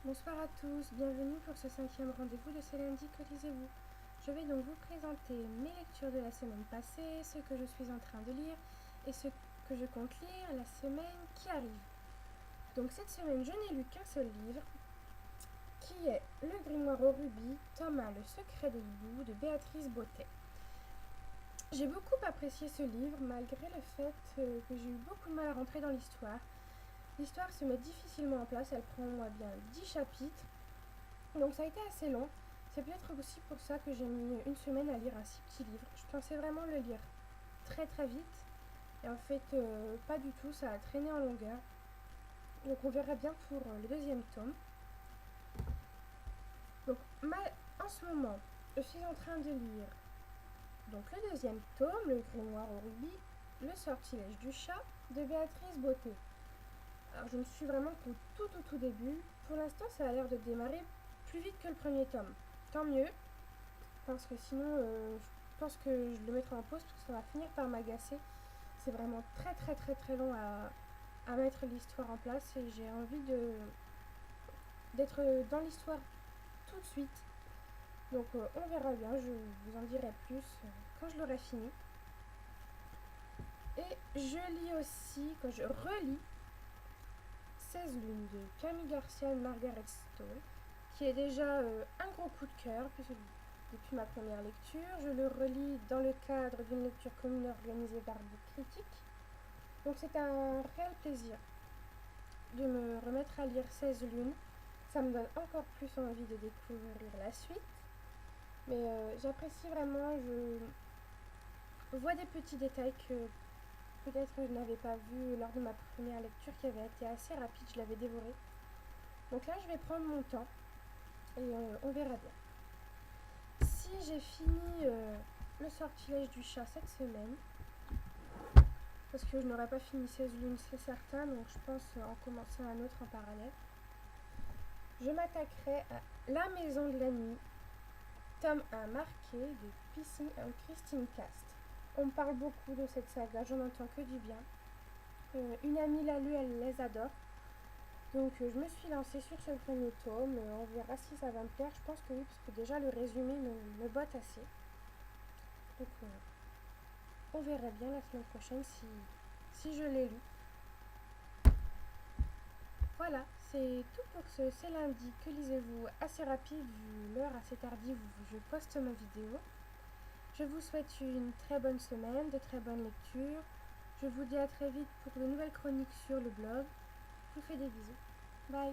Bonsoir à tous, bienvenue pour ce 5e rendez-vous de C'est lundi que lisez-vous. Je vais donc vous présenter mes lectures de la semaine passée, ce que je suis en train de lire et ce que je compte lire la semaine qui arrive. Donc cette semaine, je n'ai lu qu'un seul livre, qui est Le Grimoire au rubis, tome 1, Le secret des hiboux de Béatrice Bottet. J'ai beaucoup apprécié ce livre malgré le fait que j'ai eu beaucoup de mal à rentrer dans l'histoire. L'histoire se met difficilement en place, elle prend bien 10 chapitres, donc ça a été assez long. C'est peut-être aussi pour ça que j'ai mis une semaine à lire un si petit livre. Je pensais vraiment le lire très très vite, et en fait pas du tout, ça a traîné en longueur. Donc on verra bien pour le deuxième tome. Donc en ce moment, je suis en train de lire donc le deuxième tome, Le Grimoire au rubis, Le sortilège du chat de Béatrice Bottet. Alors je me suis vraiment qu'au tout début. Pour l'instant ça a l'air de démarrer plus vite que le premier tome. Tant mieux, parce que sinon je pense que je le mettrai en pause parce que ça va finir par m'agacer. C'est vraiment très long à mettre l'histoire en place et j'ai envie d'être dans l'histoire tout de suite. Donc on verra bien, je vous en dirai plus quand je l'aurai fini. Et je lis aussi, quand je relis 16 lunes de Camille Garcia et Margaret Stowe, qui est déjà un gros coup de cœur depuis ma première lecture. Je le relis dans le cadre d'une lecture commune organisée par Book Critique. Donc c'est un réel plaisir de me remettre à lire 16 lunes. Ça me donne encore plus envie de découvrir la suite. Mais j'apprécie vraiment, je vois des petits détails que peut-être je n'avais pas vus lors de ma première lecture qui avait été assez rapide, je l'avais dévoré. Donc là je vais prendre mon temps et on verra bien. Si j'ai fini le sortilège du chat cette semaine, parce que je n'aurai pas fini 16 lunes, c'est certain, donc je pense en commencer un autre en parallèle. Je m'attaquerai à La Maison de la Nuit, tome 1 marqué de Pissing and Christine Cast. On me parle beaucoup de cette saga, j'en entends que du bien. Une amie l'a lu, elle les adore. Donc je me suis lancée sur ce premier tome, on verra si ça va me plaire, je pense que oui, parce que déjà le résumé me botte assez. Donc on verra bien la semaine prochaine si je l'ai lu. Voilà, c'est tout pour ce C'est lundi que lisez-vous assez rapide vu l'heure assez tardive où je poste ma vidéo. Je vous souhaite une très bonne semaine, de très bonnes lectures. Je vous dis à très vite pour de nouvelles chroniques sur le blog. Je vous fais des bisous. Bye.